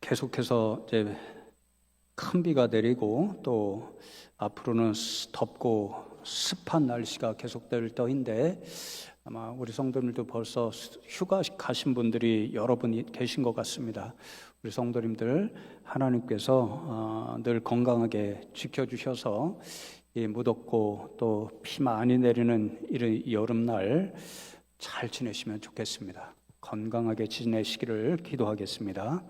계속해서 이제 큰 비가 내리고 또 앞으로는 덥고 습한 날씨가 계속될 터인데 아마 우리 성도님들도 벌써 휴가 가신 분들이 여러 분 계신 것 같습니다. 우리 성도님들 하나님께서 늘 건강하게 지켜주셔서 이 무덥고 또 비 많이 내리는 이런 여름날 잘 지내시면 좋겠습니다. 건강하게 지내시기를 기도하겠습니다.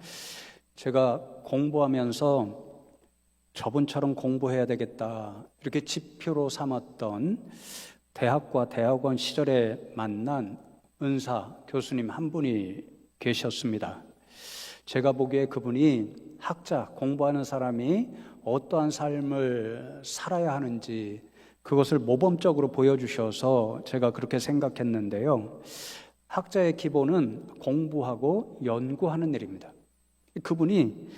제가 공부하면서 저분처럼 공부해야 되겠다 이렇게 지표로 삼았던 대학과 대학원 시절에 만난 은사 교수님 한 분이 계셨습니다. 제가 보기에 그분이 학자, 공부하는 사람이 어떠한 삶을 살아야 하는지 그것을 모범적으로 보여주셔서 제가 그렇게 생각했는데요. 학자의 기본은 공부하고 연구하는 일입니다. 그분이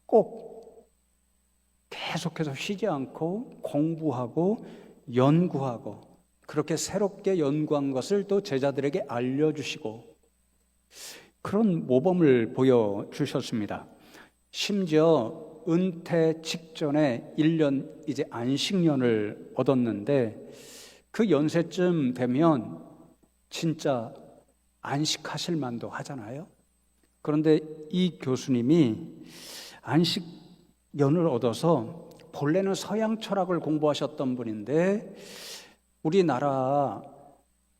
꼭 계속해서 쉬지 않고 공부하고 연구하고 그렇게 새롭게 연구한 것을 또 제자들에게 알려주시고 그런 모범을 보여주셨습니다. 심지어 은퇴 직전에 1년 이제 안식년을 얻었는데 그 연세쯤 되면 진짜 안식하실 만도 하잖아요. 그런데 이 교수님이 안식년을 얻어서 본래는 서양 철학을 공부하셨던 분인데 우리나라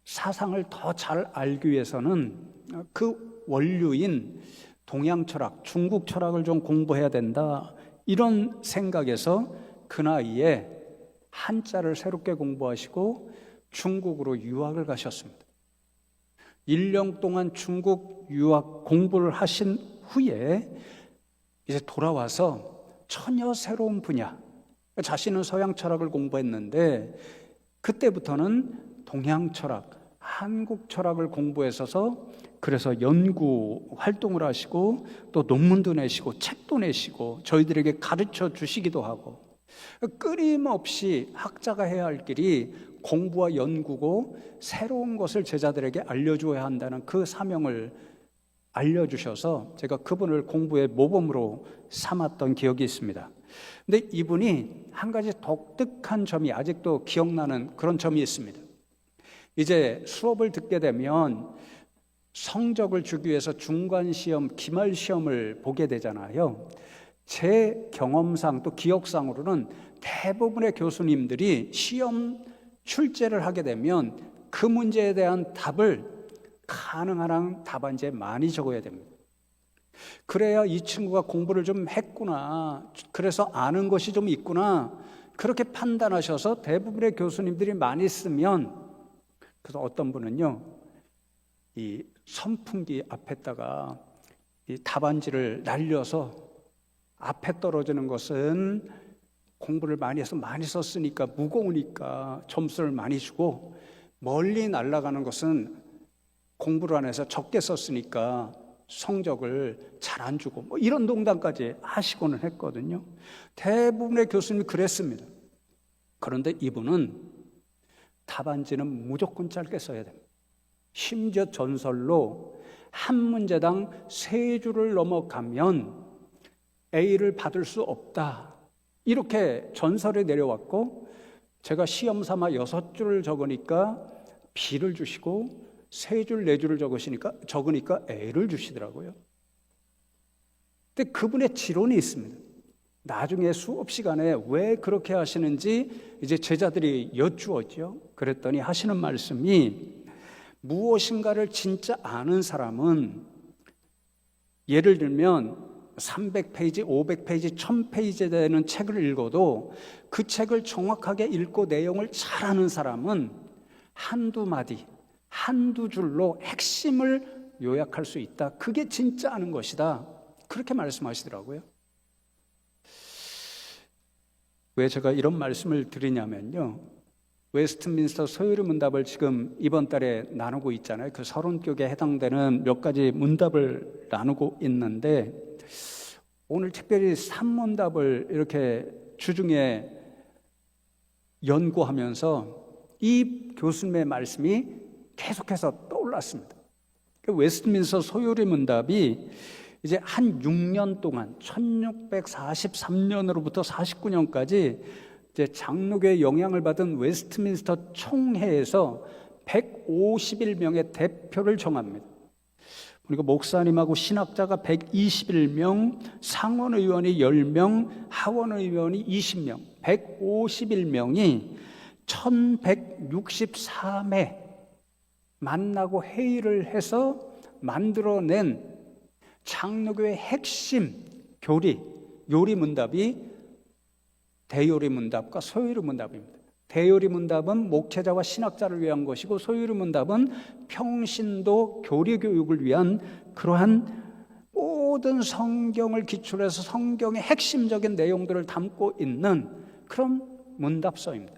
사상을 더 잘 알기 위해서는 그 원류인 동양 철학, 중국 철학을 좀 공부해야 된다 이런 생각에서 그 나이에 한자를 새롭게 공부하시고 중국으로 유학을 가셨습니다. 1년 동안 중국 유학 공부를 하신 후에 이제 돌아와서 전혀 새로운 분야, 자신은 서양 철학을 공부했는데 그때부터는 동양 철학, 한국 철학을 공부했어서 그래서 연구 활동을 하시고 또 논문도 내시고 책도 내시고 저희들에게 가르쳐 주시기도 하고 끊임없이 학자가 해야 할 길이 공부와 연구고 새로운 것을 제자들에게 알려줘야 한다는 그 사명을 알려주셔서 제가 그분을 공부의 모범으로 삼았던 기억이 있습니다. 근데 이분이 한 가지 독특한 점이 아직도 기억나는 그런 점이 있습니다. 이제 수업을 듣게 되면 성적을 주기 위해서 중간시험, 기말시험을 보게 되잖아요. 제 경험상 또 기억상으로는 대부분의 교수님들이 시험 출제를 하게 되면 그 문제에 대한 답을 가능한 한 답안지에 많이 적어야 됩니다. 그래야 이 친구가 공부를 좀 했구나, 그래서 아는 것이 좀 있구나 그렇게 판단하셔서 대부분의 교수님들이 많이 쓰면 그래서 어떤 분은요 이 선풍기 앞에다가 이 답안지를 날려서 앞에 떨어지는 것은 공부를 많이 해서 많이 썼으니까 무거우니까 점수를 많이 주고 멀리 날아가는 것은 공부를 안 해서 적게 썼으니까 성적을 잘 안 주고 뭐 이런 농담까지 하시고는 했거든요. 대부분의 교수님이 그랬습니다. 그런데 이분은 답안지는 무조건 짧게 써야 됩니다. 심지어 전설로 한 문제당 3줄을 넘어가면 A를 받을 수 없다 이렇게 전설이 내려왔고 제가 시험 삼아 6줄을 적으니까 B를 주시고 3줄, 4줄을 적으니까 A를 주시더라고요. 근데 그분의 지론이 있습니다. 나중에 수업 시간에 왜 그렇게 하시는지 이제 제자들이 여쭈었죠. 그랬더니 하시는 말씀이 무엇인가를 진짜 아는 사람은 예를 들면 300페이지, 500페이지, 1000페이지 되는 책을 읽어도 그 책을 정확하게 읽고 내용을 잘 아는 사람은 한두 마디, 한두 줄로 핵심을 요약할 수 있다. 그게 진짜 아는 것이다. 그렇게 말씀하시더라고요. 왜 제가 이런 말씀을 드리냐면요. 웨스트민스터 소요리 문답을 지금 이번 달에 나누고 있잖아요. 그 30쪽에 해당되는 몇 가지 문답을 나누고 있는데 오늘 특별히 3문답을 이렇게 주중에 연구하면서 이 교수님의 말씀이 계속해서 떠올랐습니다. 웨스트민스터 소요리 문답이 이제 한 6년 동안 1643년으로부터 49년까지 이제 장로교의 영향을 받은 웨스트민스터 총회에서 151명의 대표를 정합니다. 그리고 목사님하고 신학자가 121명, 상원의원이 10명, 하원의원이 20명, 151명이 1163회 만나고 회의를 해서 만들어낸 장로교의 핵심 교리, 요리문답이 대요리문답과 소요리문답입니다. 대요리문답은 목회자와 신학자를 위한 것이고, 소요리문답은 평신도 교리교육을 위한 그러한 모든 성경을 기초로 해서 성경의 핵심적인 내용들을 담고 있는 그런 문답서입니다.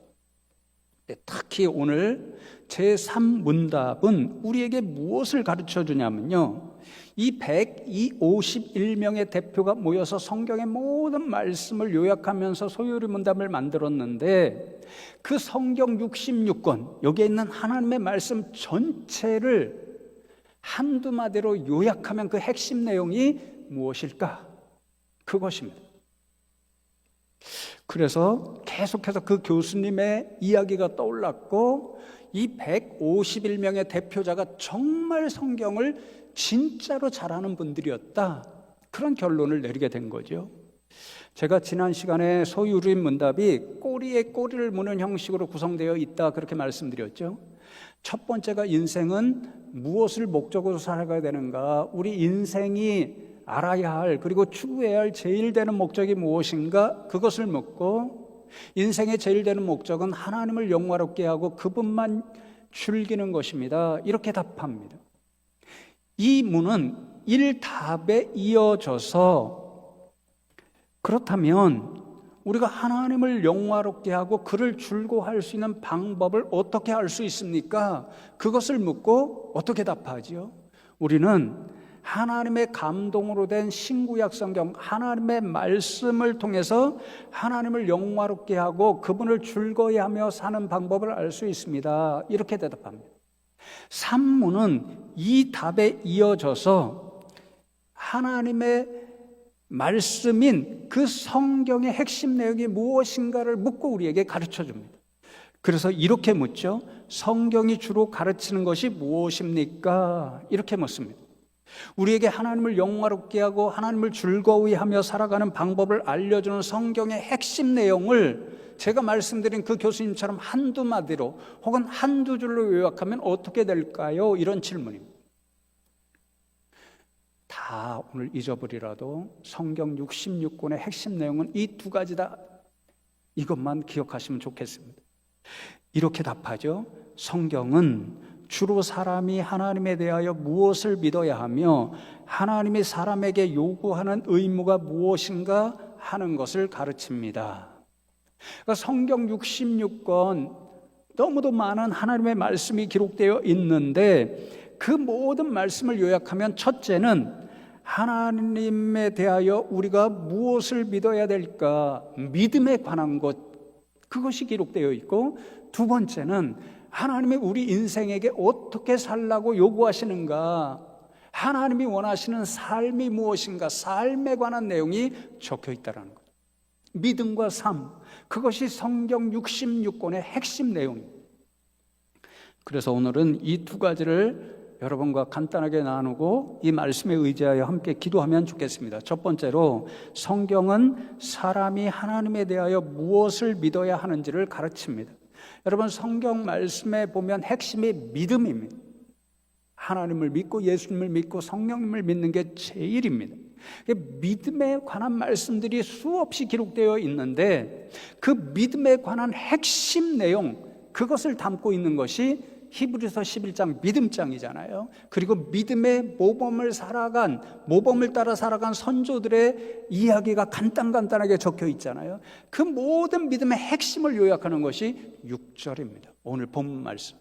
특히 오늘 제3문답은 우리에게 무엇을 가르쳐 주냐면요, 이 151명의 대표가 모여서 성경의 모든 말씀을 요약하면서 소요리 문답을 만들었는데, 그 성경 66권, 여기에 있는 하나님의 말씀 전체를 한두 마디로 요약하면 그 핵심 내용이 무엇일까? 그것입니다. 그래서 계속해서 그 교수님의 이야기가 떠올랐고, 이 151명의 대표자가 정말 성경을 진짜로 잘하는 분들이었다, 그런 결론을 내리게 된 거죠. 제가 지난 시간에 소유리 문답이 꼬리에 꼬리를 무는 형식으로 구성되어 있다, 그렇게 말씀드렸죠. 첫 번째가 인생은 무엇을 목적으로 살아가야 되는가, 우리 인생이 알아야 할, 그리고 추구해야 할 제일 되는 목적이 무엇인가, 그것을 묻고, 인생의 제일 되는 목적은 하나님을 영화롭게 하고 그분만 즐기는 것입니다, 이렇게 답합니다. 이 문은 1답에 이어져서, 그렇다면 우리가 하나님을 영화롭게 하고 그를 즐거워할 수 있는 방법을 어떻게 알 수 있습니까? 그것을 묻고 어떻게 답하지요? 우리는 하나님의 감동으로 된 신구약 성경, 하나님의 말씀을 통해서 하나님을 영화롭게 하고 그분을 즐거워하며 사는 방법을 알 수 있습니다, 이렇게 대답합니다. 산문은 이 답에 이어져서 하나님의 말씀인 그 성경의 핵심 내용이 무엇인가를 묻고 우리에게 가르쳐 줍니다. 그래서 이렇게 묻죠. 성경이 주로 가르치는 것이 무엇입니까? 이렇게 묻습니다. 우리에게 하나님을 영화롭게 하고 하나님을 즐거워하며 살아가는 방법을 알려주는 성경의 핵심 내용을 제가 말씀드린 그 교수님처럼 한두 마디로 혹은 한두 줄로 요약하면 어떻게 될까요? 이런 질문입니다. 다 오늘 잊어버리라도 성경 66권의 핵심 내용은 이 두 가지다, 이것만 기억하시면 좋겠습니다. 이렇게 답하죠. 성경은 주로 사람이 하나님에 대하여 무엇을 믿어야 하며 하나님이 사람에게 요구하는 의무가 무엇인가 하는 것을 가르칩니다. 그러니까 성경 66권, 너무도 많은 하나님의 말씀이 기록되어 있는데 그 모든 말씀을 요약하면, 첫째는 하나님에 대하여 우리가 무엇을 믿어야 될까, 믿음에 관한 것, 그것이 기록되어 있고, 두 번째는 하나님이 우리 인생에게 어떻게 살라고 요구하시는가, 하나님이 원하시는 삶이 무엇인가, 삶에 관한 내용이 적혀 있다는 것. 믿음과 삶, 그것이 성경 66권의 핵심 내용입니다. 그래서 오늘은 이 두 가지를 여러분과 간단하게 나누고 이 말씀에 의지하여 함께 기도하면 좋겠습니다. 첫 번째로, 성경은 사람이 하나님에 대하여 무엇을 믿어야 하는지를 가르칩니다. 여러분, 성경 말씀에 보면 핵심이 믿음입니다. 하나님을 믿고 예수님을 믿고 성령님을 믿는 게 제일입니다. 믿음에 관한 말씀들이 수없이 기록되어 있는데 그 믿음에 관한 핵심 내용, 그것을 담고 있는 것이 히브리서 11장 믿음장이잖아요. 그리고 믿음의 모범을 따라 살아간 선조들의 이야기가 간단하게 적혀 있잖아요. 그 모든 믿음의 핵심을 요약하는 것이 6절입니다. 오늘 본문 말씀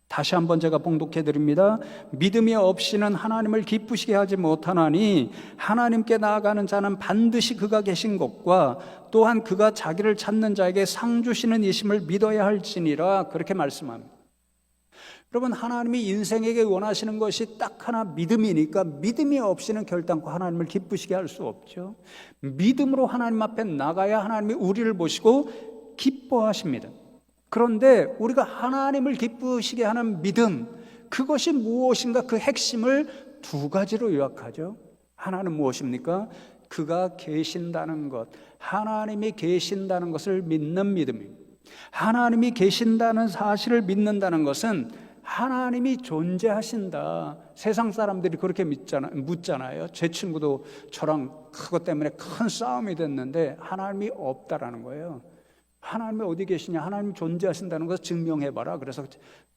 다시 한번 제가 봉독해 드립니다. 믿음이 없이는 하나님을 기쁘시게 하지 못하나니 하나님께 나아가는 자는 반드시 그가 계신 것과 또한 그가 자기를 찾는 자에게 상 주시는 이심을 믿어야 할지니라, 그렇게 말씀합니다. 여러분, 하나님이 인생에게 원하시는 것이 딱 하나 믿음이니까 믿음이 없이는 결단코 하나님을 기쁘시게 할 수 없죠. 믿음으로 하나님 앞에 나가야 하나님이 우리를 보시고 기뻐하십니다. 그런데 우리가 하나님을 기쁘시게 하는 믿음, 그것이 무엇인가, 그 핵심을 두 가지로 요약하죠. 하나는 무엇입니까? 그가 계신다는 것, 하나님이 계신다는 것을 믿는 믿음입니다. 하나님이 계신다는 사실을 믿는다는 것은 하나님이 존재하신다. 세상 사람들이 그렇게 묻잖아요. 제 친구도 저랑 그것 때문에 큰 싸움이 됐는데 하나님이 없다라는 거예요. 하나님이 어디 계시냐, 하나님이 존재하신다는 것을 증명해봐라. 그래서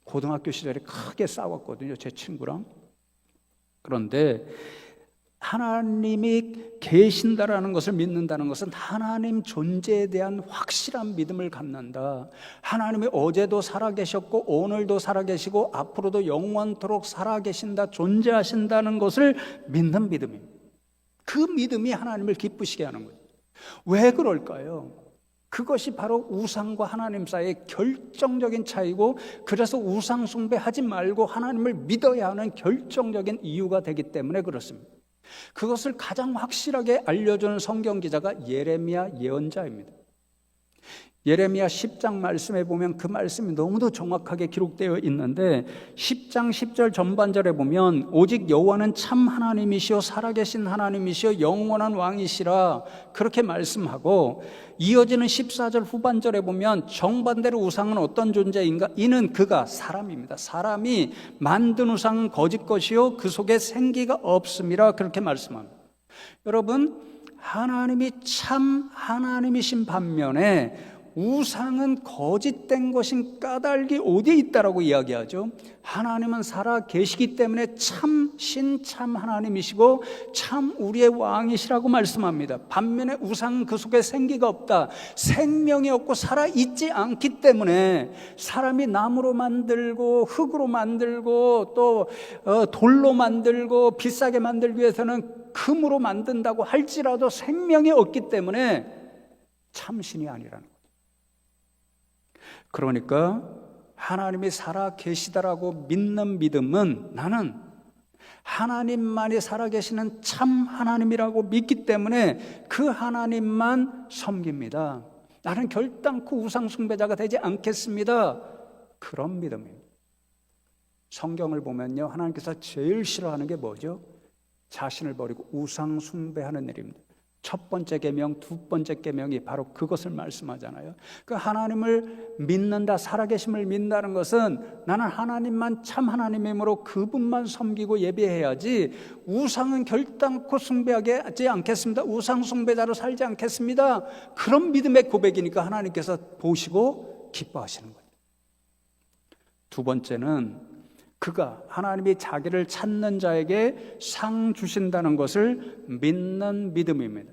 고등학교 시절에 크게 싸웠거든요, 제 친구랑. 그런데 하나님이 계신다라는 것을 믿는다는 것은 하나님 존재에 대한 확실한 믿음을 갖는다. 하나님이 어제도 살아계셨고 오늘도 살아계시고 앞으로도 영원토록 살아계신다, 존재하신다는 것을 믿는 믿음입니다. 그 믿음이 하나님을 기쁘시게 하는 거예요. 왜 그럴까요? 그것이 바로 우상과 하나님 사이의 결정적인 차이고, 그래서 우상 숭배하지 말고 하나님을 믿어야 하는 결정적인 이유가 되기 때문에 그렇습니다. 그것을 가장 확실하게 알려주는 성경 기자가 예레미야 예언자입니다. 예레미야 10장 말씀에 보면 그 말씀이 너무도 정확하게 기록되어 있는데, 10장 10절 전반절에 보면 오직 여호와는 참 하나님이시요 살아계신 하나님이시요 영원한 왕이시라 그렇게 말씀하고, 이어지는 14절 후반절에 보면 정반대로 우상은 어떤 존재인가? 이는 그가 사람입니다. 사람이 만든 우상은 거짓 것이요 그 속에 생기가 없음이라 그렇게 말씀합니다. 여러분, 하나님이 참 하나님이신 반면에 우상은 거짓된 것인 까닭이 어디에 있다라고 이야기하죠. 하나님은 살아 계시기 때문에 참 신참 하나님이시고 참 우리의 왕이시라고 말씀합니다. 반면에 우상은 그 속에 생기가 없다, 생명이 없고 살아있지 않기 때문에 사람이 나무로 만들고 흙으로 만들고 또 돌로 만들고 비싸게 만들기 위해서는 금으로 만든다고 할지라도 생명이 없기 때문에 참신이 아니라는 거예요. 그러니까 하나님이 살아 계시다라고 믿는 믿음은, 나는 하나님만이 살아 계시는 참 하나님이라고 믿기 때문에 그 하나님만 섬깁니다. 나는 결단코 우상 숭배자가 되지 않겠습니다. 그런 믿음입니다. 성경을 보면요, 하나님께서 제일 싫어하는 게 뭐죠? 자신을 버리고 우상 숭배하는 일입니다. 첫 번째 계명, 두 번째 계명이 바로 그것을 말씀하잖아요. 그 하나님을 믿는다, 살아계심을 믿는다는 것은 나는 하나님만 참 하나님이므로 그분만 섬기고 예배해야지, 우상은 결단코 숭배하지 않겠습니다, 우상 숭배자로 살지 않겠습니다, 그런 믿음의 고백이니까 하나님께서 보시고 기뻐하시는 거예요. 두 번째는 그가, 하나님이 자기를 찾는 자에게 상 주신다는 것을 믿는 믿음입니다.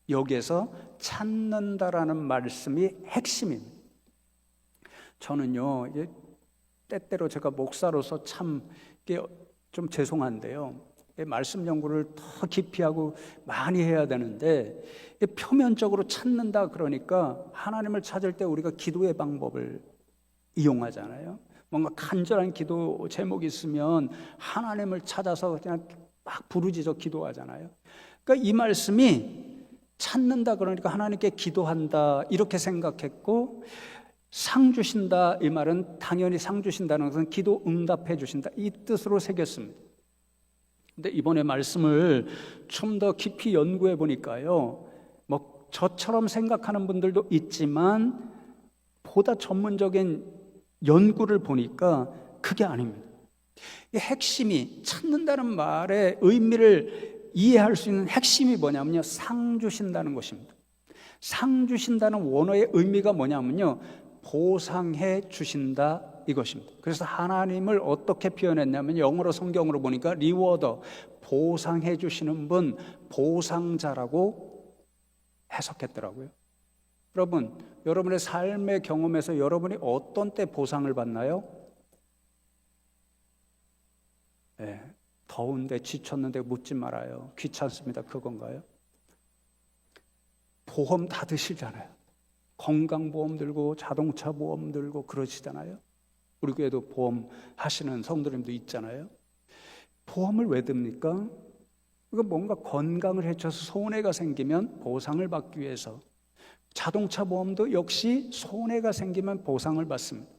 여기에서 찾는다라는 말씀이 핵심입니다. 저는요, 때때로 제가 목사로서 참 좀 죄송한데요, 말씀 연구를 더 깊이 하고 많이 해야 되는데, 표면적으로 찾는다 그러니까 하나님을 찾을 때 우리가 기도의 방법을 이용하잖아요. 뭔가 간절한 기도 제목이 있으면 하나님을 찾아서 그냥 막 부르짖어 기도하잖아요. 그러니까 이 말씀이 찾는다 그러니까 하나님께 기도한다 이렇게 생각했고, 상 주신다 이 말은 당연히 상 주신다는 것은 기도 응답해 주신다 이 뜻으로 새겼습니다. 근데 이번에 말씀을 좀 더 깊이 연구해 보니까요, 뭐 저처럼 생각하는 분들도 있지만 보다 전문적인 연구를 보니까 그게 아닙니다. 이 핵심이, 찾는다는 말의 의미를 이해할 수 있는 핵심이 뭐냐면요, 상 주신다는 것입니다. 상 주신다는 원어의 의미가 뭐냐면요, 보상해 주신다 이것입니다. 그래서 하나님을 어떻게 표현했냐면, 영어로 성경으로 보니까 리워더, 보상해 주시는 분, 보상자라고 해석했더라고요. 여러분, 여러분의 삶의 경험에서 여러분이 어떤 때 보상을 받나요? 네, 더운데 지쳤는데 묻지 말아요. 귀찮습니다. 그건가요? 보험 다 드시잖아요. 건강보험 들고 자동차 보험 들고 그러시잖아요. 우리 교회도 보험 하시는 성도님도 있잖아요. 보험을 왜 듭니까? 이거 뭔가 건강을 해쳐서 손해가 생기면 보상을 받기 위해서. 자동차 보험도 역시 손해가 생기면 보상을 받습니다.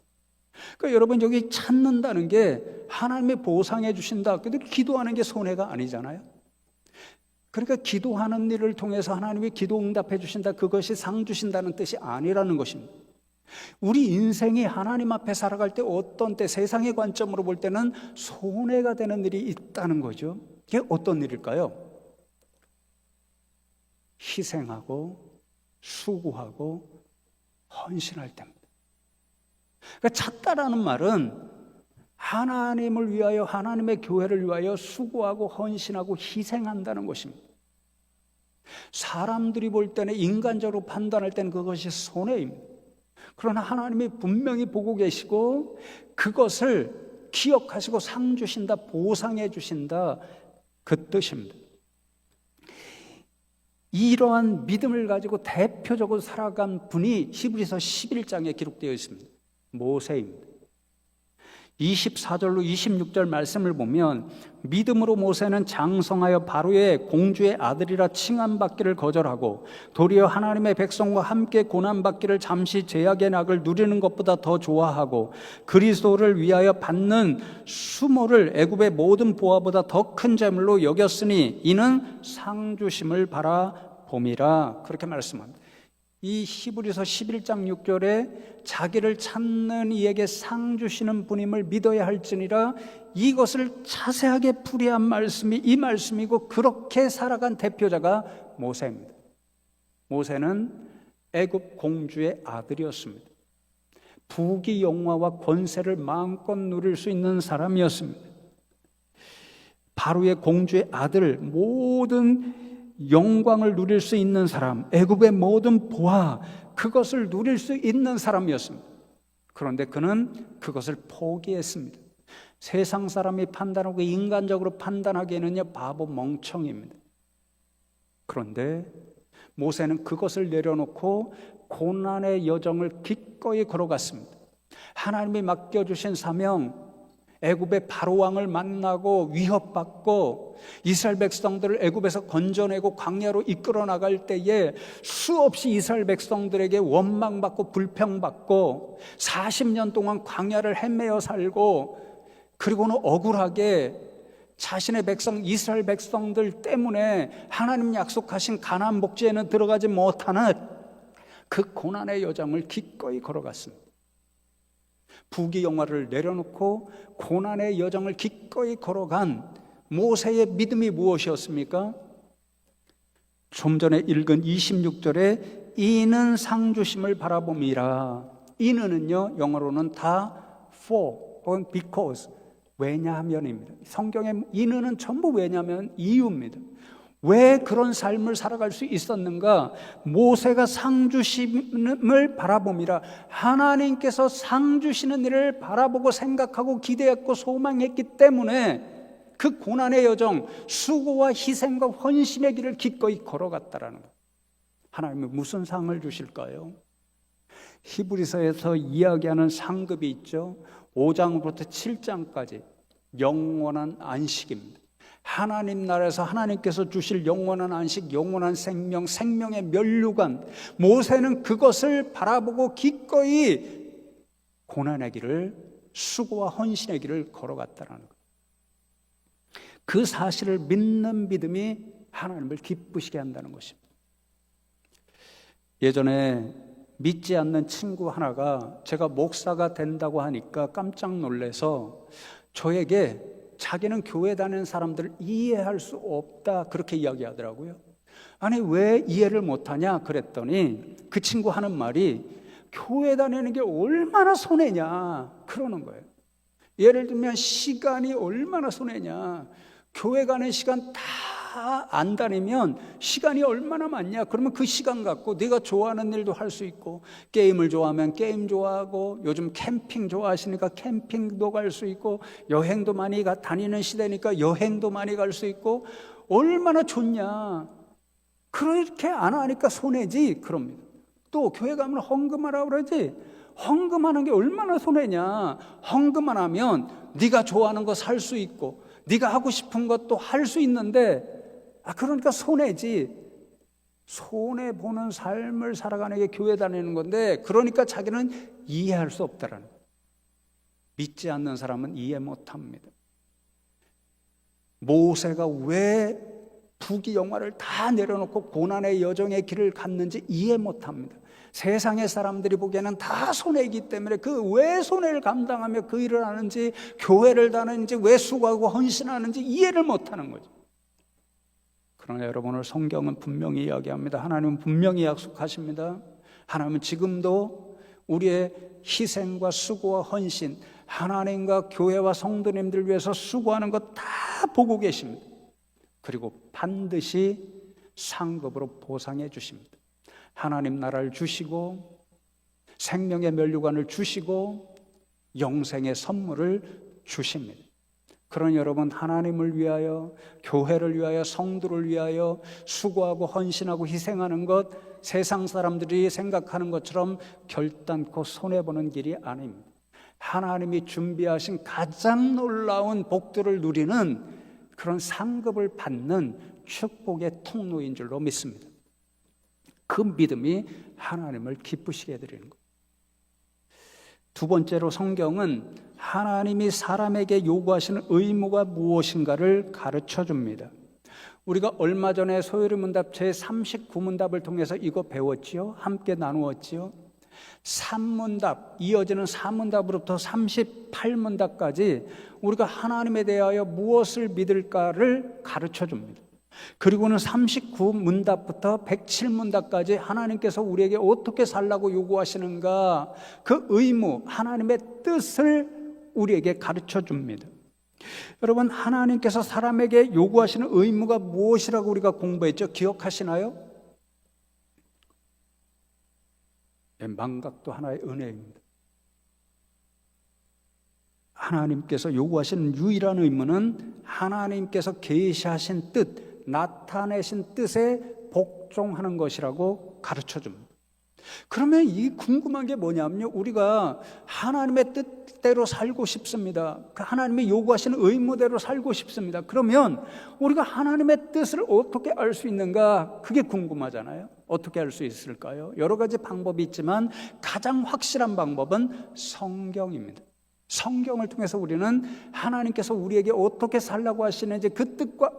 그러니까 여러분, 여기 찾는다는 게 하나님이 보상해 주신다. 근데 기도하는 게 손해가 아니잖아요. 그러니까 기도하는 일을 통해서 하나님이 기도 응답해 주신다. 그것이 상 주신다는 뜻이 아니라는 것입니다. 우리 인생이 하나님 앞에 살아갈 때 어떤 때 세상의 관점으로 볼 때는 손해가 되는 일이 있다는 거죠. 그게 어떤 일일까요? 희생하고 수고하고 헌신할 때입니다. 그러니까 찾다라는 말은 하나님을 위하여, 하나님의 교회를 위하여 수고하고 헌신하고 희생한다는 것입니다. 사람들이 볼 때는, 인간적으로 판단할 때는 그것이 손해입니다. 그러나 하나님이 분명히 보고 계시고 그것을 기억하시고 상 주신다, 보상해 주신다, 그 뜻입니다. 이러한 믿음을 가지고 대표적으로 살아간 분이 히브리서 11장에 기록되어 있습니다. 모세입니다. 24절로 26절 말씀을 보면, 믿음으로 모세는 장성하여 바로의 공주의 아들이라 칭함받기를 거절하고 도리어 하나님의 백성과 함께 고난받기를 잠시 죄악의 낙을 누리는 것보다 더 좋아하고 그리스도를 위하여 받는 수모를 애굽의 모든 보화보다 더 큰 재물로 여겼으니 이는 상 주심을 바라봄이라. 그렇게 말씀합니다. 이 히브리서 11장 6절에 자기를 찾는 이에게 상 주시는 분임을 믿어야 할지니라, 이것을 자세하게 풀이한 말씀이 이 말씀이고, 그렇게 살아간 대표자가 모세입니다. 모세는 애굽 공주의 아들이었습니다. 부귀 영화와 권세를 마음껏 누릴 수 있는 사람이었습니다. 바로의 공주의 아들, 모든 영광을 누릴 수 있는 사람, 애굽의 모든 보화, 그것을 누릴 수 있는 사람이었습니다. 그런데 그는 그것을 포기했습니다. 세상 사람이 판단하고 인간적으로 판단하기에는요, 바보 멍청입니다. 그런데 모세는 그것을 내려놓고 고난의 여정을 기꺼이 걸어갔습니다. 하나님이 맡겨주신 사명, 애굽의 바로 왕을 만나고 위협받고 이스라엘 백성들을 애굽에서 건져내고 광야로 이끌어 나갈 때에 수없이 이스라엘 백성들에게 원망받고 불평받고 40년 동안 광야를 헤매어 살고, 그리고는 억울하게 자신의 백성 이스라엘 백성들 때문에 하나님 약속하신 가나안 복지에는 들어가지 못하는 그 고난의 여정을 기꺼이 걸어갔습니다. 부귀 영화를 내려놓고 고난의 여정을 기꺼이 걸어간 모세의 믿음이 무엇이었습니까? 좀 전에 읽은 26절에 이는 상 주심을 바라봄이라. 이는은요, 영어로는 다 for 혹은 because, 왜냐하면입니다. 성경의 이는은 전부 왜냐하면, 이유입니다. 왜 그런 삶을 살아갈 수 있었는가? 모세가 상 주심을 바라봄이라. 하나님께서 상 주시는 일을 바라보고 생각하고 기대했고 소망했기 때문에 그 고난의 여정, 수고와 희생과 헌신의 길을 기꺼이 걸어갔다라는 거예요. 하나님은 무슨 상을 주실까요? 히브리서에서 이야기하는 상급이 있죠. 5장부터 7장까지 영원한 안식입니다. 하나님 나라에서 하나님께서 주실 영원한 안식, 영원한 생명, 생명의 면류관, 모세는 그것을 바라보고 기꺼이 고난의 길을, 수고와 헌신의 길을 걸어갔다는 거예요. 그 사실을 믿는 믿음이 하나님을 기쁘시게 한다는 것입니다. 예전에 믿지 않는 친구 하나가 제가 목사가 된다고 하니까 깜짝 놀라서 저에게 자기는 교회 다니는 사람들을 이해할 수 없다, 그렇게 이야기하더라고요. 아니, 왜 이해를 못하냐 그랬더니 그 친구 하는 말이 교회 다니는 게 얼마나 손해냐 그러는 거예요. 예를 들면 시간이 얼마나 손해냐, 교회 가는 시간 다 안 다니면 시간이 얼마나 많냐. 그러면 그 시간 갖고 네가 좋아하는 일도 할 수 있고, 게임을 좋아하면 게임 좋아하고, 요즘 캠핑 좋아하시니까 캠핑도 갈 수 있고, 여행도 많이 다니는 시대니까 여행도 많이 갈 수 있고, 얼마나 좋냐. 그렇게 안 하니까 손해지 그럽니다. 또 교회 가면 헌금하라고 그러지, 헌금하는 게 얼마나 손해냐. 헌금만 하면 네가 좋아하는 거 살 수 있고 네가 하고 싶은 것도 할 수 있는데 그러니까 손해지. 손해보는 삶을 살아가는 게 교회 다니는 건데, 그러니까 자기는 이해할 수 없다라는 거예요. 믿지 않는 사람은 이해 못합니다. 모세가 왜 부귀영화를 다 내려놓고 고난의 여정의 길을 갔는지 이해 못합니다. 세상의 사람들이 보기에는 다 손해이기 때문에 그 왜 손해를 감당하며 그 일을 하는지, 교회를 다니는지, 왜 수고하고 헌신하는지 이해를 못하는 거죠. 그러나 여러분, 오늘 성경은 분명히 이야기합니다. 하나님은 분명히 약속하십니다. 하나님은 지금도 우리의 희생과 수고와 헌신, 하나님과 교회와 성도님들 위해서 수고하는 것 다 보고 계십니다. 그리고 반드시 상급으로 보상해 주십니다. 하나님 나라를 주시고 생명의 면류관을 주시고 영생의 선물을 주십니다. 그러니 여러분, 하나님을 위하여, 교회를 위하여, 성도를 위하여 수고하고 헌신하고 희생하는 것, 세상 사람들이 생각하는 것처럼 결단코 손해보는 길이 아닙니다. 하나님이 준비하신 가장 놀라운 복들을 누리는 그런 상급을 받는 축복의 통로인 줄로 믿습니다. 그 믿음이 하나님을 기쁘시게 해드리는 것. 두 번째로, 성경은 하나님이 사람에게 요구하시는 의무가 무엇인가를 가르쳐 줍니다. 우리가 얼마 전에 소요리 문답 제39문답을 통해서 이거 배웠지요. 함께 나누었지요. 3문답, 이어지는 4문답으로부터 38문답까지 우리가 하나님에 대하여 무엇을 믿을까를 가르쳐 줍니다. 그리고는 39문답부터 107문답까지 하나님께서 우리에게 어떻게 살라고 요구하시는가, 그 의무, 하나님의 뜻을 우리에게 가르쳐 줍니다. 여러분, 하나님께서 사람에게 요구하시는 의무가 무엇이라고 우리가 공부했죠? 기억하시나요? 망각도 하나의 은혜입니다. 하나님께서 요구하시는 유일한 의무는 하나님께서 계시하신 뜻, 나타내신 뜻에 복종하는 것이라고 가르쳐 줍니다. 그러면 이 궁금한 게 뭐냐면요, 우리가 하나님의 뜻대로 살고 싶습니다. 하나님이 요구하시는 의무대로 살고 싶습니다. 그러면 우리가 하나님의 뜻을 어떻게 알 수 있는가? 그게 궁금하잖아요. 어떻게 알 수 있을까요? 여러 가지 방법이 있지만 가장 확실한 방법은 성경입니다. 성경을 통해서 우리는 하나님께서 우리에게 어떻게 살라고 하시는지 그 뜻과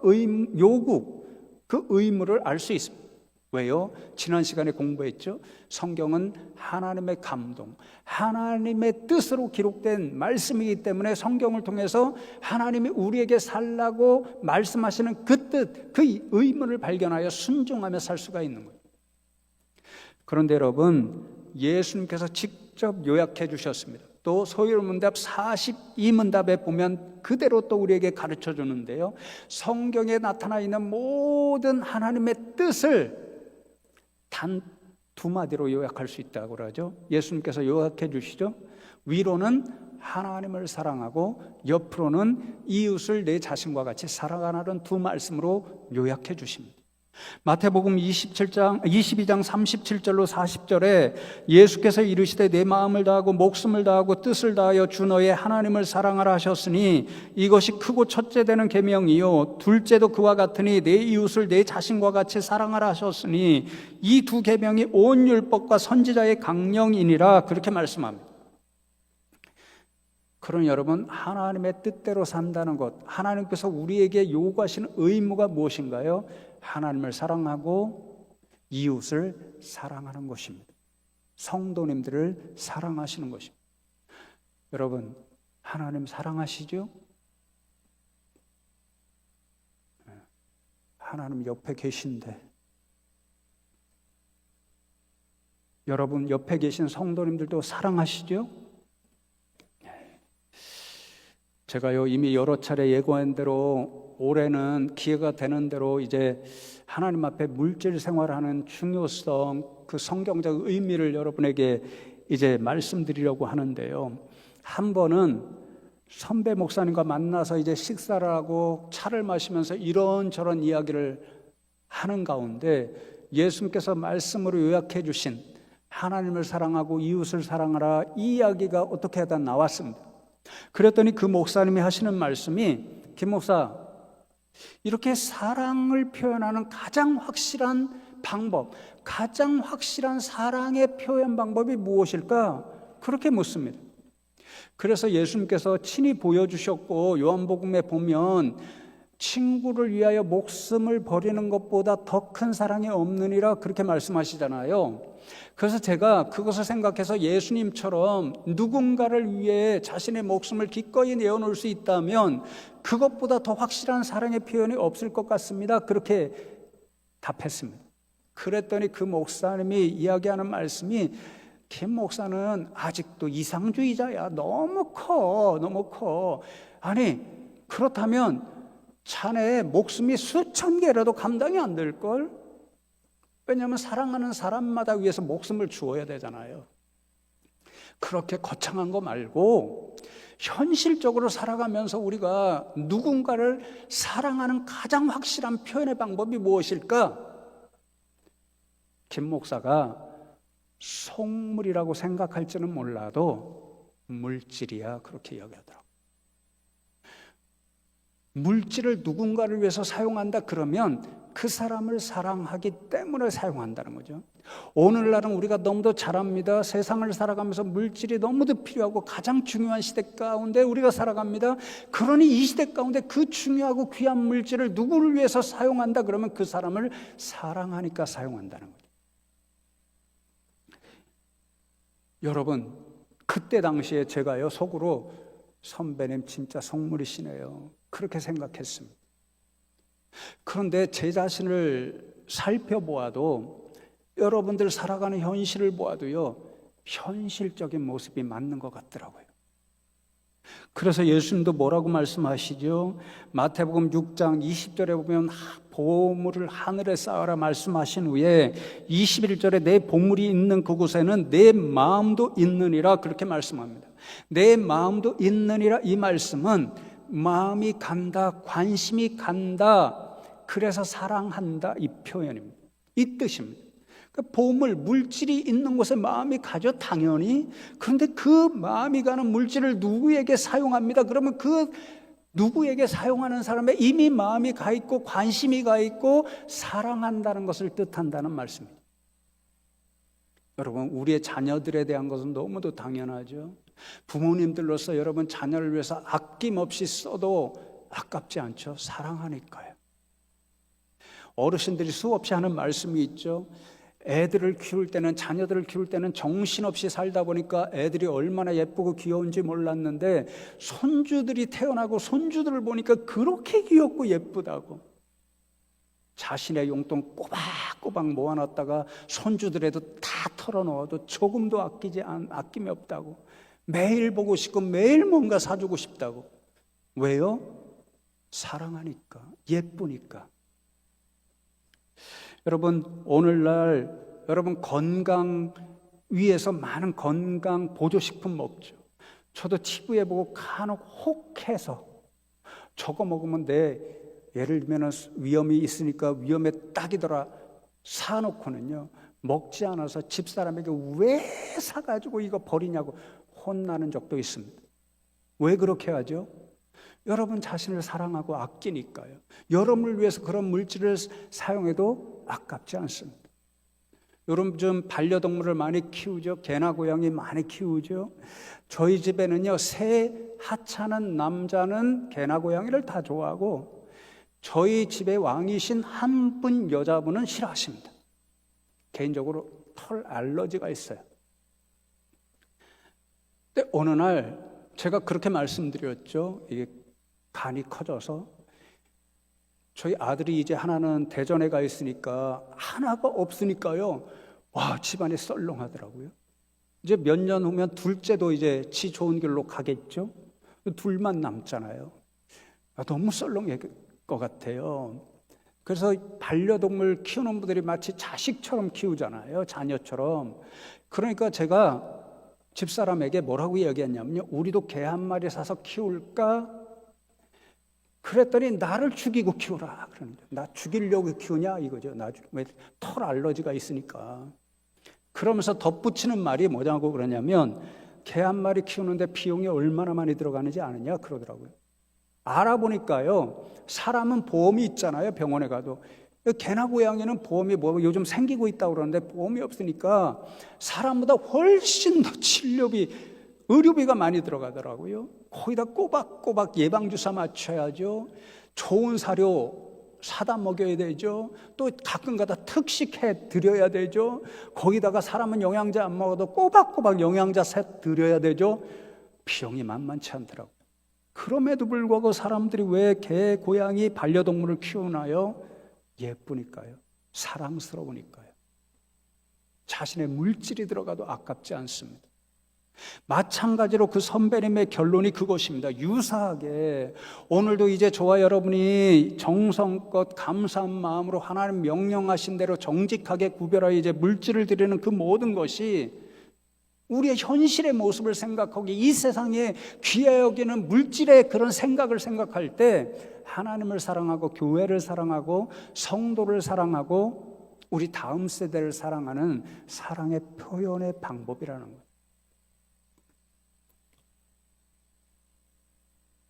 요구, 그 의무를 알 수 있습니다. 왜요? 지난 시간에 공부했죠. 성경은 하나님의 감동, 하나님의 뜻으로 기록된 말씀이기 때문에 성경을 통해서 하나님이 우리에게 살라고 말씀하시는 그 뜻, 그 의무를 발견하여 순종하며 살 수가 있는 거예요. 그런데 여러분, 예수님께서 직접 요약해 주셨습니다. 또 소요문답 42문답에 보면 그대로 또 우리에게 가르쳐 주는데요, 성경에 나타나 있는 모든 하나님의 뜻을 단 두 마디로 요약할 수 있다고 그러죠. 예수님께서 요약해 주시죠. 위로는 하나님을 사랑하고 옆으로는 이웃을 내 자신과 같이 사랑하라는 두 말씀으로 요약해 주십니다. 마태복음 22장 37절로 40절에 예수께서 이르시되 내 마음을 다하고 목숨을 다하고 뜻을 다하여 주 너의 하나님을 사랑하라 하셨으니 이것이 크고 첫째 되는 계명이요 둘째도 그와 같으니 내 이웃을 내 자신과 같이 사랑하라 하셨으니 이 두 계명이 온 율법과 선지자의 강령이니라, 그렇게 말씀합니다. 그러니 여러분, 하나님의 뜻대로 산다는 것, 하나님께서 우리에게 요구하시는 의무가 무엇인가요? 하나님을 사랑하고 이웃을 사랑하는 것입니다. 성도님들을 사랑하시는 것입니다. 여러분, 하나님 사랑하시죠? 하나님 옆에 계신데, 여러분 옆에 계신 성도님들도 사랑하시죠? 제가요 이미 여러 차례 예고한 대로 올해는 기회가 되는 대로 이제 하나님 앞에 물질 생활하는 중요성, 그 성경적 의미를 여러분에게 이제 말씀드리려고 하는데요. 한 번은 선배 목사님과 만나서 이제 식사를 하고 차를 마시면서 이런저런 이야기를 하는 가운데 예수님께서 말씀으로 요약해 주신 하나님을 사랑하고 이웃을 사랑하라, 이 이야기가 어떻게 하다 나왔습니다. 그랬더니 그 목사님이 하시는 말씀이, 김 목사, 이렇게 사랑을 표현하는 가장 확실한 방법, 가장 확실한 사랑의 표현 방법이 무엇일까? 그렇게 묻습니다. 그래서 예수님께서 친히 보여주셨고, 요한복음에 보면 친구를 위하여 목숨을 버리는 것보다 더 큰 사랑이 없느니라, 그렇게 말씀하시잖아요. 그래서 제가 그것을 생각해서 예수님처럼 누군가를 위해 자신의 목숨을 기꺼이 내어놓을 수 있다면 그것보다 더 확실한 사랑의 표현이 없을 것 같습니다, 그렇게 답했습니다. 그랬더니 그 목사님이 이야기하는 말씀이, 김 목사는 아직도 이상주의자야. 너무 커. 아니, 그렇다면 자네의 목숨이 수천 개라도 감당이 안 될걸? 왜냐하면 사랑하는 사람마다 위해서 목숨을 주어야 되잖아요. 그렇게 거창한 거 말고 현실적으로 살아가면서 우리가 누군가를 사랑하는 가장 확실한 표현의 방법이 무엇일까? 김 목사가 속물이라고 생각할지는 몰라도 물질이야, 그렇게 이야기하더라고요. 물질을 누군가를 위해서 사용한다 그러면 그 사람을 사랑하기 때문에 사용한다는 거죠. 오늘날은 우리가 너무도 잘 압니다. 세상을 살아가면서 물질이 너무도 필요하고 가장 중요한 시대 가운데 우리가 살아갑니다. 그러니 이 시대 가운데 그 중요하고 귀한 물질을 누구를 위해서 사용한다 그러면 그 사람을 사랑하니까 사용한다는 거죠. 여러분, 그때 당시에 제가요, 속으로 선배님 진짜 속물이시네요, 그렇게 생각했습니다. 그런데 제 자신을 살펴보아도, 여러분들 살아가는 현실을 보아도요, 현실적인 모습이 맞는 것 같더라고요. 그래서 예수님도 뭐라고 말씀하시죠? 마태복음 6장 20절에 보면 보물을 하늘에 쌓아라 말씀하신 후에 21절에 내 보물이 있는 그곳에는 내 마음도 있느니라, 그렇게 말씀합니다. 내 마음도 있느니라, 이 말씀은 마음이 간다, 관심이 간다, 그래서 사랑한다, 이 표현입니다. 이 뜻입니다. 그러니까 보물, 물질이 있는 곳에 마음이 가죠, 당연히. 그런데 그 마음이 가는 물질을 누구에게 사용합니다. 그러면 그 누구에게 사용하는 사람의 이미 마음이 가 있고 관심이 가 있고 사랑한다는 것을 뜻한다는 말씀입니다. 여러분, 우리의 자녀들에 대한 것은 너무도 당연하죠. 부모님들로서 여러분 자녀를 위해서 아낌없이 써도 아깝지 않죠. 사랑하니까요. 어르신들이 수없이 하는 말씀이 있죠. 애들을 키울 때는, 자녀들을 키울 때는 정신없이 살다 보니까 애들이 얼마나 예쁘고 귀여운지 몰랐는데 손주들이 태어나고 손주들을 보니까 그렇게 귀엽고 예쁘다고. 자신의 용돈 꼬박꼬박 모아놨다가 손주들에도 다 털어넣어도 조금도 아낌이 없다고. 매일 보고 싶고 매일 뭔가 사주고 싶다고. 왜요? 사랑하니까, 예쁘니까. 여러분, 오늘날 여러분 건강 위해서 많은 건강 보조식품 먹죠. 저도 TV에 보고 간혹 혹해서 저거 먹으면 내, 예를 들면 위험이 있으니까 위험에 딱이더라 사놓고는요, 먹지 않아서 집사람에게 왜 사가지고 이거 버리냐고 혼나는 적도 있습니다. 왜 그렇게 하죠? 여러분 자신을 사랑하고 아끼니까요. 여러분을 위해서 그런 물질을 사용해도 아깝지 않습니다. 여러분 좀 반려동물을 많이 키우죠. 개나 고양이 많이 키우죠. 저희 집에는요, 새 하찮은 남자는 개나 고양이를 다 좋아하고 저희 집의 왕이신 한 분 여자분은 싫어하십니다. 개인적으로 털 알러지가 있어요. 근데 어느 날 제가 그렇게 말씀드렸죠. 이게 간이 커져서 저희 아들이 이제 하나는 대전에 가 있으니까 하나가 없으니까요, 와, 집안이 썰렁하더라고요. 이제 몇 년 후면 둘째도 이제 지 좋은 길로 가겠죠. 둘만 남잖아요. 너무 썰렁할 것 같아요. 그래서 반려동물 키우는 분들이 마치 자식처럼 키우잖아요, 자녀처럼. 그러니까 제가 집사람에게 뭐라고 이야기했냐면요, 우리도 개 한 마리 사서 키울까? 그랬더니 나를 죽이고 키우라 그러는데, 나 죽이려고 키우냐 이거죠. 왜? 털 알러지가 있으니까. 그러면서 덧붙이는 말이 뭐냐고 그러냐면 개 한 마리 키우는데 비용이 얼마나 많이 들어가는지 아느냐 그러더라고요. 알아보니까요, 사람은 보험이 있잖아요. 병원에 가도 개나 고양이는 보험이 뭐 요즘 생기고 있다고 그러는데 보험이 없으니까 사람보다 훨씬 더 치료비, 의료비가 많이 들어가더라고요. 거기다 꼬박꼬박 예방주사 맞춰야죠. 좋은 사료 사다 먹여야 되죠. 또 가끔가다 특식해 드려야 되죠. 거기다가 사람은 영양제 안 먹어도 꼬박꼬박 영양제 세 드려야 되죠. 비용이 만만치 않더라고요. 그럼에도 불구하고 사람들이 왜 개, 고양이, 반려동물을 키우나요? 예쁘니까요. 사랑스러우니까요. 자신의 물질이 들어가도 아깝지 않습니다. 마찬가지로 그 선배님의 결론이 그것입니다. 유사하게 오늘도 이제 저와 여러분이 정성껏 감사한 마음으로 하나님 명령하신 대로 정직하게 구별하여 이제 물질을 드리는 그 모든 것이 우리의 현실의 모습을 생각하고 이 세상에 귀해 여기는 물질의 그런 생각을 생각할 때 하나님을 사랑하고 교회를 사랑하고 성도를 사랑하고 우리 다음 세대를 사랑하는 사랑의 표현의 방법이라는 거예요.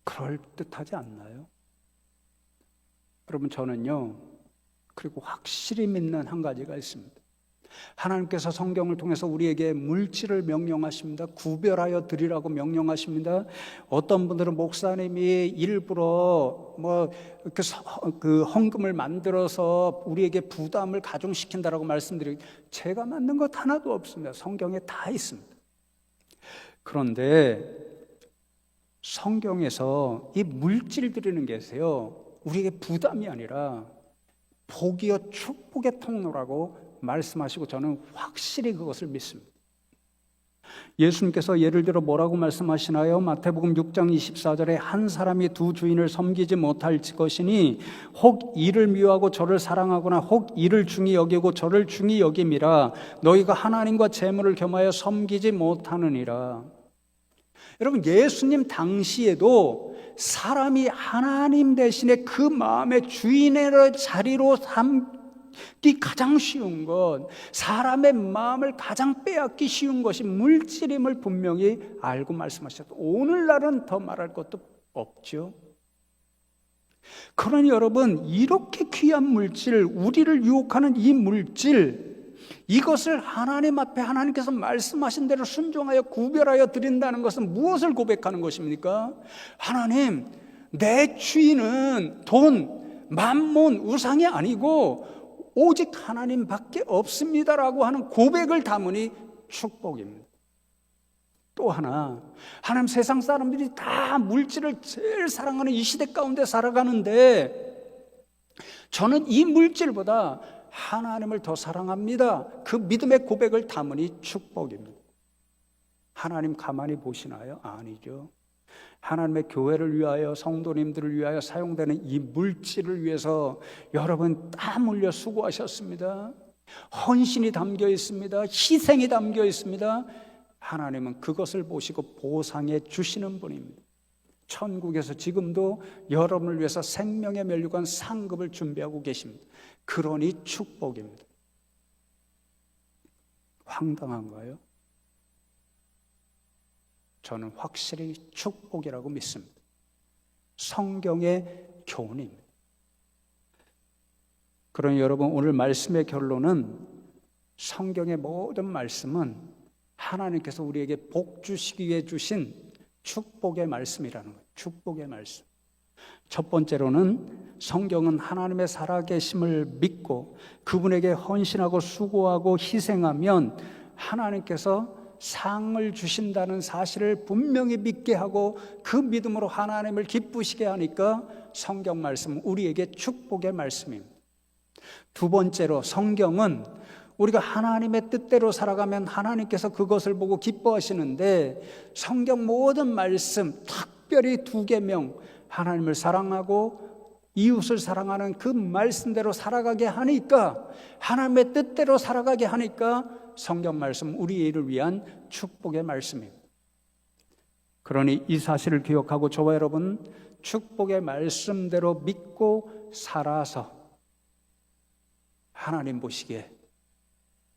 그럴듯하지 않나요? 여러분, 저는요, 그리고 확실히 믿는 한 가지가 있습니다. 하나님께서 성경을 통해서 우리에게 물질을 명령하십니다. 구별하여 드리라고 명령하십니다. 어떤 분들은 목사님이 일부러 그 헌금을 만들어서 우리에게 부담을 가중시킨다라고 말씀드리고, 제가 만든 것 하나도 없습니다. 성경에 다 있습니다. 그런데 성경에서 이 물질 드리는 게요, 우리에게 부담이 아니라 복이요 축복의 통로라고 말씀하시고 저는 확실히 그것을 믿습니다. 예수님께서 예를 들어 뭐라고 말씀하시나요? 마태복음 6장 24절에 한 사람이 두 주인을 섬기지 못할 것이니 혹 이를 미워하고 저를 사랑하거나 혹 이를 중히 여기고 저를 중히 여김이라 너희가 하나님과 재물을 겸하여 섬기지 못하느니라. 여러분, 예수님 당시에도 사람이 하나님 대신에 그 마음의 주인의 자리로 삼기 가장 쉬운 것, 사람의 마음을 가장 빼앗기 쉬운 것이 물질임을 분명히 알고 말씀하셨고, 오늘날은 더 말할 것도 없죠. 그러니 여러분, 이렇게 귀한 물질, 우리를 유혹하는 이 물질, 이것을 하나님 앞에 하나님께서 말씀하신 대로 순종하여 구별하여 드린다는 것은 무엇을 고백하는 것입니까? 하나님, 내 주인은 돈, 만몬, 우상이 아니고 오직 하나님밖에 없습니다라고 하는 고백을 담으니 축복입니다. 또 하나, 하나님, 세상 사람들이 다 물질을 제일 사랑하는 이 시대 가운데 살아가는데 저는 이 물질보다 하나님을 더 사랑합니다. 그 믿음의 고백을 담으니 축복입니다. 하나님 가만히 보시나요? 아니죠. 하나님의 교회를 위하여, 성도님들을 위하여 사용되는 이 물질을 위해서 여러분 땀 흘려 수고하셨습니다. 헌신이 담겨 있습니다. 희생이 담겨 있습니다. 하나님은 그것을 보시고 보상해 주시는 분입니다. 천국에서 지금도 여러분을 위해서 생명의 면류관 상급을 준비하고 계십니다. 그러니 축복입니다. 황당한가요? 저는 확실히 축복이라고 믿습니다. 성경의 교훈입니다. 그러니 여러분, 오늘 말씀의 결론은 성경의 모든 말씀은 하나님께서 우리에게 복 주시기 위해 주신 축복의 말씀이라는 거예요. 축복의 말씀. 첫 번째로는 성경은 하나님의 살아계심을 믿고 그분에게 헌신하고 수고하고 희생하면 하나님께서 상을 주신다는 사실을 분명히 믿게 하고 그 믿음으로 하나님을 기쁘시게 하니까 성경 말씀은 우리에게 축복의 말씀입니다. 두 번째로 성경은 우리가 하나님의 뜻대로 살아가면 하나님께서 그것을 보고 기뻐하시는데 성경 모든 말씀, 특별히 두 계명, 하나님을 사랑하고 이웃을 사랑하는 그 말씀대로 살아가게 하니까, 하나님의 뜻대로 살아가게 하니까 성경 말씀 우리를 위한 축복의 말씀입니다. 그러니 이 사실을 기억하고 저와 여러분 축복의 말씀대로 믿고 살아서 하나님 보시기에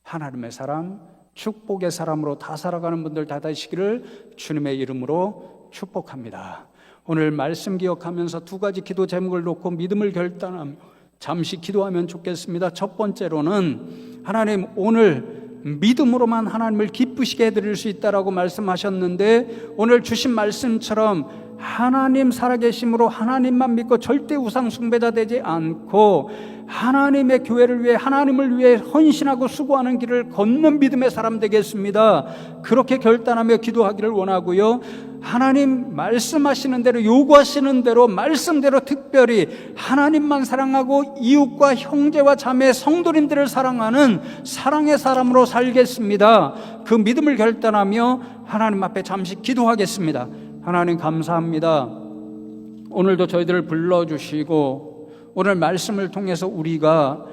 하나님의 사람, 축복의 사람으로 다 살아가는 분들 다 되시기를 주님의 이름으로 축복합니다. 오늘 말씀 기억하면서 두 가지 기도 제목을 놓고 믿음을 결단하며 잠시 기도하면 좋겠습니다. 첫 번째로는 하나님, 오늘 믿음으로만 하나님을 기쁘시게 해드릴 수 있다라고 말씀하셨는데, 오늘 주신 말씀처럼 하나님 살아계심으로 하나님만 믿고 절대 우상 숭배자 되지 않고 하나님의 교회를 위해, 하나님을 위해 헌신하고 수고하는 길을 걷는 믿음의 사람 되겠습니다. 그렇게 결단하며 기도하기를 원하고요, 하나님 말씀하시는 대로, 요구하시는 대로, 말씀대로 특별히 하나님만 사랑하고 이웃과 형제와 자매, 성도님들을 사랑하는 사랑의 사람으로 살겠습니다. 그 믿음을 결단하며 하나님 앞에 잠시 기도하겠습니다. 하나님 감사합니다. 오늘도 저희들을 불러주시고 오늘 말씀을 통해서 우리가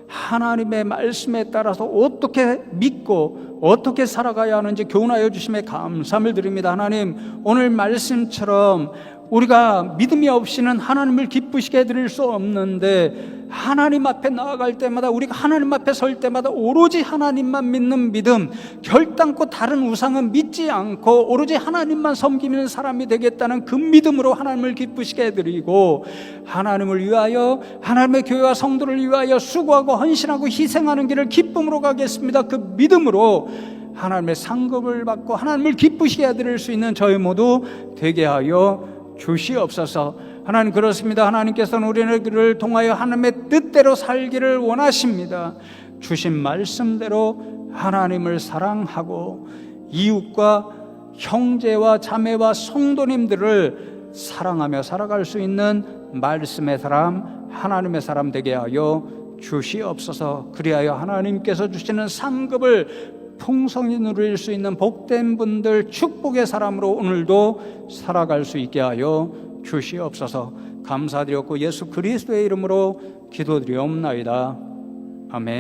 하나님의 말씀에 따라서 어떻게 믿고 어떻게 살아가야 하는지 교훈하여 주심에 감사함을 드립니다. 하나님, 오늘 말씀처럼 우리가 믿음이 없이는 하나님을 기쁘시게 해드릴 수 없는데, 하나님 앞에 나아갈 때마다, 우리가 하나님 앞에 설 때마다 오로지 하나님만 믿는 믿음, 결단코 다른 우상은 믿지 않고 오로지 하나님만 섬기는 사람이 되겠다는 그 믿음으로 하나님을 기쁘시게 해드리고, 하나님을 위하여, 하나님의 교회와 성도를 위하여 수고하고 헌신하고 희생하는 길을 기쁨으로 가겠습니다. 그 믿음으로 하나님의 상급을 받고 하나님을 기쁘시게 해드릴 수 있는 저희 모두 되게 하여 주시옵소서. 하나님, 그렇습니다. 하나님께서는 우리를 통하여 하나님의 뜻대로 살기를 원하십니다. 주신 말씀대로 하나님을 사랑하고 이웃과 형제와 자매와 성도님들을 사랑하며 살아갈 수 있는 말씀의 사람, 하나님의 사람 되게 하여 주시옵소서. 그리하여 하나님께서 주시는 상급을 풍성히 누릴 수 있는 복된 분들, 축복의 사람으로 오늘도 살아갈 수 있게 하여 주시옵소서. 감사드렸고 예수 그리스도의 이름으로 기도드리옵나이다. 아멘.